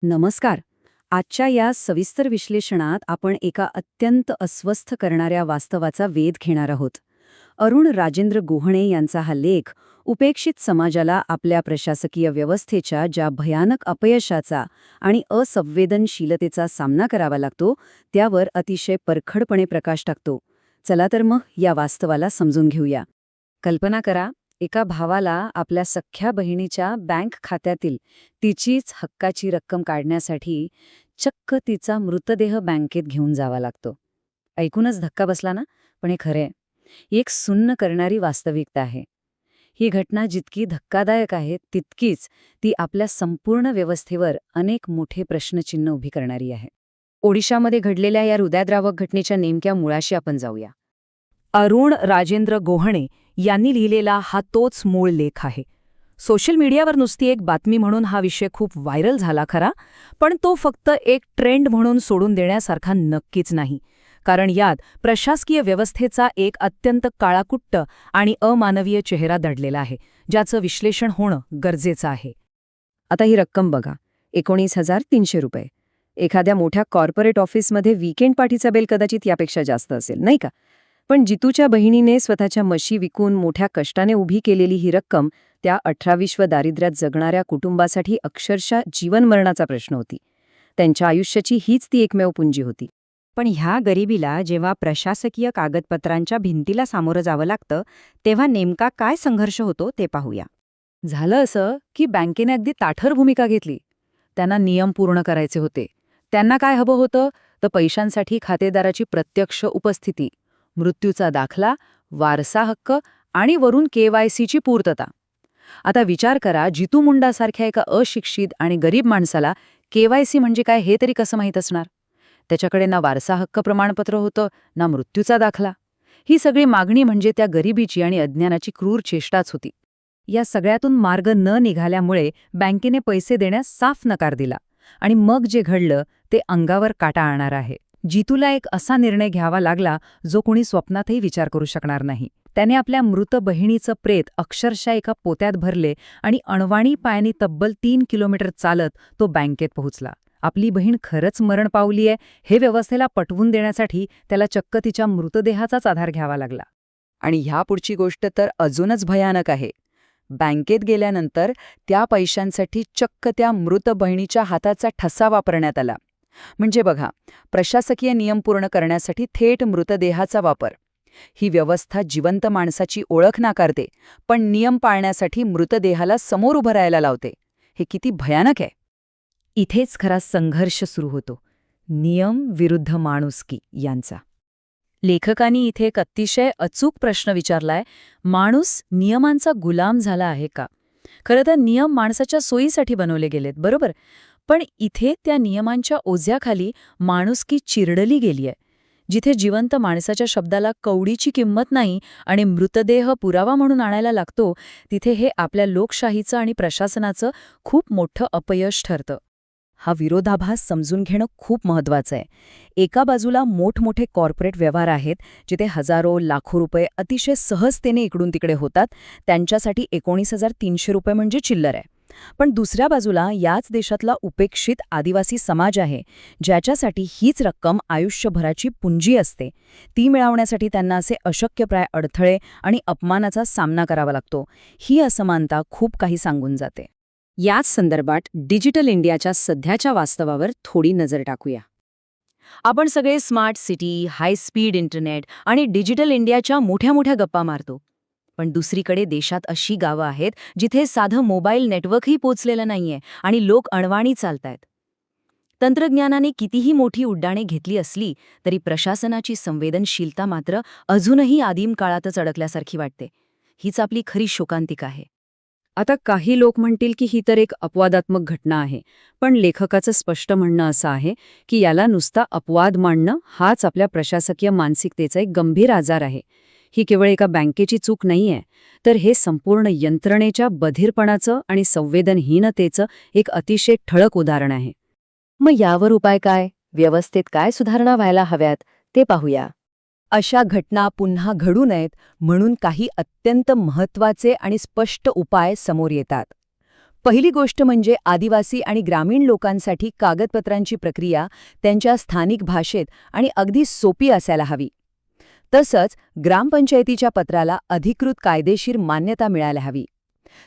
नमस्कार. आजच्या या सविस्तर विश्लेषणात आपण एका अत्यंत अस्वस्थ करणाऱ्या वास्तवाचा वेध घेणार आहोत. अरुण राजेंद्र गोहणे यांचा हा लेख उपेक्षित समाजाला आपल्या प्रशासकीय व्यवस्थेच्या ज्या भयानक अपयशाचा आणि असंवेदनशीलतेचा सामना करावा लागतो त्यावर अतिशय परखडपणे प्रकाश टाकतो. चला तर मग या वास्तवाला समजून घेऊया. कल्पना करा, एका भावाला आपल्या सख्ख्या बहिणीच्या बँक खात्यातील तिचीच हक्काची रक्कम काढण्यासाठी चक्क तिचा मृतदेह बँकेत घेऊन जावा लागतो. ऐकूनच धक्का बसला ना? पण हे खरे आहे. ही एक सुन्न करणारी वास्तविकता आहे. ही घटना जितकी धक्कादायक आहे तितकीच ती आपल्या संपूर्ण व्यवस्थेवर अनेक मोठे प्रश्नचिन्ह उभी करणारी आहे. ओडिशामध्ये घडलेल्या या हृदयद्रावक घटनेच्या नेमक्या मुळाशी आपण जाऊया. अरुण राजेंद्र गोहणे यांनी लिहिलेला हा तोच मूळ लेख आहे. सोशल मीडियावर नुसती एक बातमी म्हणून हा विषय खूप व्हायरल झाला खरा, पण तो फक्त एक ट्रेंड म्हणून सोडून देण्यासारखा नक्कीच नाही. कारण यात प्रशासकीय व्यवस्थेचा एक अत्यंत काळाकुट्ट आणि अमानवीय चेहरा दडलेला आहे, ज्याचं विश्लेषण होणं गरजेचं आहे. आता ही रक्कम बघा, 19,300 रुपये. एखाद्या मोठ्या कॉर्पोरेट ऑफिसमध्ये वीकेंड पार्टीचा बिल कदाचित यापेक्षा जास्त असेल, नाही का? पण जितूच्या बहिणीने स्वतःच्या म्हशी विकून मोठ्या कष्टाने उभी केलेली ही रक्कम त्या 18-20 दारिद्र्यात जगणाऱ्या कुटुंबासाठी अक्षरशः जीवनमरणाचा प्रश्न होती. त्यांच्या आयुष्याची हीच ती एकमेव पुंजी होती. पण ह्या गरिबीला जेव्हा प्रशासकीय कागदपत्रांच्या भिंतीला सामोरं जावं लागतं तेव्हा नेमका काय संघर्ष होतो ते पाहूया. झालं असं की बँकेने अगदी ताठर भूमिका घेतली. त्यांना नियम पूर्ण करायचे होते. त्यांना काय हवं होतं? तर पैशांसाठी खातेदाराची प्रत्यक्ष उपस्थिती, मृत्यूचा दाखला, वारसा हक्क आणि वरून KYCची पूर्तता. आता विचार करा, जितू मुंडासारख्या एका अशिक्षित आणि गरीब माणसाला KYC म्हणजे काय हे तरी कसं माहीत असणार? त्याच्याकडे ना वारसा हक्क प्रमाणपत्र होतं, ना मृत्यूचा दाखला. ही सगळी मागणी म्हणजे त्या गरिबीची आणि अज्ञानाची क्रूर चेष्टाच होती. या सगळ्यातून मार्ग न निघाल्यामुळे बँकेने पैसे देण्यास साफ नकार दिला. आणि मग जे घडलं ते अंगावर काटा आणणार आहे. जितूला एक असा निर्णय घ्यावा लागला जो कोणी स्वप्नातही विचार करू शकणार नाही. त्याने आपल्या मृत बहिणीचं प्रेत अक्षरशः एका पोत्यात भरले आणि अणवाणी पायानी तब्बल 3 किलोमीटर चालत तो बँकेत पोहोचला. आपली बहीण खरंच मरण पावलीये हे व्यवस्थेला पटवून देण्यासाठी त्याला चक्क तिच्या मृतदेहाचाच आधार घ्यावा लागला. आणि ह्यापुढची गोष्ट तर अजूनच भयानक आहे. बँकेत गेल्यानंतर त्या पैशांसाठी चक्क त्या मृत बहिणीच्या हाताचा ठसा वापरण्यात आला. म्हणजे बघा, प्रशासकीय नियम पूर्ण करण्यासाठी थेट मृतदेहाचा वापर. ही व्यवस्था जिवंत माणसाची ओळख नाकारते, पण नियम पाळण्यासाठी मृतदेहाला समोर उभं राहायला लावते. हे किती भयानक आहे. इथेच खरा संघर्ष सुरू होतो, नियम विरुद्ध माणुसकी यांचा. लेखकांनी इथे एक अतिशय अचूक प्रश्न विचारलाय, माणूस नियमांचा गुलाम झाला आहे का? खरं तर नियम माणसाच्या सोयीसाठी बनवले गेलेत, बरोबर? पण इथे त्या नियमांच्या ओझ्याखाली माणुसकी चिरडली गेलीय. जिथे जिवंत माणसाच्या शब्दाला कवडीची किंमत नाही आणि मृतदेह पुरावा म्हणून आणायला लागतो, तिथे हे आपल्या लोकशाहीचं आणि प्रशासनाचं खूप मोठं अपयश ठरतं. हा विरोधाभास समजून घेणं खूप महत्त्वाचं आहे. एका बाजूला मोठमोठे कॉर्पोरेट व्यवहार आहेत, जिथे हजारो लाखो रुपये अतिशय सहजतेने इकडून तिकडे होतात. त्यांच्यासाठी 19,300 रुपये म्हणजे चिल्लर आहे. पण दुसऱ्या बाजूला याच देशातला उपेक्षित आदिवासी समाज आहे, ज्याच्यासाठी हीच रक्कम आयुष्यभराची पुंजी असते. ती मिळवण्यासाठी त्यांना असे अशक्यप्राय अडथळे आणि अपमानाचा सामना करावा लागतो. ही असमानता खूप काही सांगून जाते. याच संदर्भात डिजिटल इंडियाच्या सध्याच्या वास्तवावर थोडी नजर टाकूया. आपण सगळे smart city, high speed internet आणि डिजिटल इंडियाच्या मोठ्या मोठ्या गप्पा मारतो. पण दुसरीकडे देशात अशी गावं आहेत जिथे साधं मोबाईल नेटवर्कही पोचलेलं नाहीये आणि लोक अणवाणी चालतायत. तंत्रज्ञानाने कितीही मोठी उड्डाणे घेतली असली तरी प्रशासनाची संवेदनशीलता मात्र अजूनही आदिम काळातच अडकल्यासारखी वाटते. हीच आपली खरी शोकांतिका आहे. आता काही लोक म्हणतील की ही तर एक अपवादात्मक घटना आहे, पण लेखकाचं स्पष्ट म्हणणं असं आहे की याला नुसता अपवाद मानणं हाच आपल्या प्रशासकीय मानसिकतेचा एक गंभीर आजार आहे. ही केवळ एका बँकेची चूक नाहीये, तर हे संपूर्ण यंत्रणेच्या बधिरपणाचं आणि संवेदनहीनतेचं एक अतिशय ठळक उदाहरण आहे. मग यावर उपाय काय? व्यवस्थेत काय सुधारणा व्हायला हव्यात ते पाहूया. अशा घटना पुन्हा घडू नयेत म्हणून काही अत्यंत महत्त्वाचे आणि स्पष्ट उपाय समोर येतात. पहिली गोष्ट म्हणजे आदिवासी आणि ग्रामीण लोकांसाठी कागदपत्रांची प्रक्रिया त्यांच्या स्थानिक भाषेत आणि अगदी सोपी असायला हवी. तसंच ग्रामपंचायतीच्या पत्राला अधिकृत कायदेशीर मान्यता मिळायला हवी.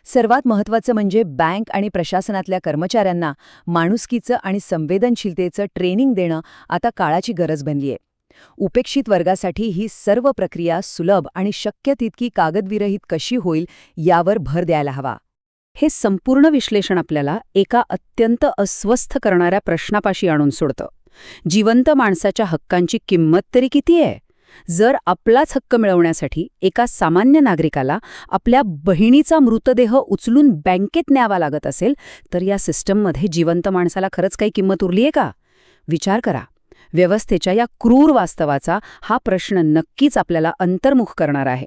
सर्वात महत्त्वाचं म्हणजे बँक आणि प्रशासनातल्या कर्मचाऱ्यांना माणुसकीचं आणि संवेदनशीलतेचं ट्रेनिंग देणं आता काळाची गरज बनलीय. उपेक्षित वर्गासाठी ही सर्व प्रक्रिया सुलभ आणि शक्य तितकी कागदविरहित कशी होईल यावर भर द्यायला हवा. हे संपूर्ण विश्लेषण आपल्याला एका अत्यंत अस्वस्थ करणाऱ्या प्रश्नापाशी आणून सोडतं. जिवंत माणसाच्या हक्कांची किंमत तरी किती आहे? जर आपलाच हक्क मिळवण्यासाठी एका सामान्य नागरिकाला आपल्या बहिणीचा मृतदेह उचलून बँकेत न्यावा लागत असेल, तर या सिस्टममध्ये जिवंत माणसाला खरंच काही किंमत उरलीये का? विचार करा. व्यवस्थेच्या या क्रूर वास्तवाचा हा प्रश्न नक्कीच आपल्याला अंतर्मुख करणार आहे.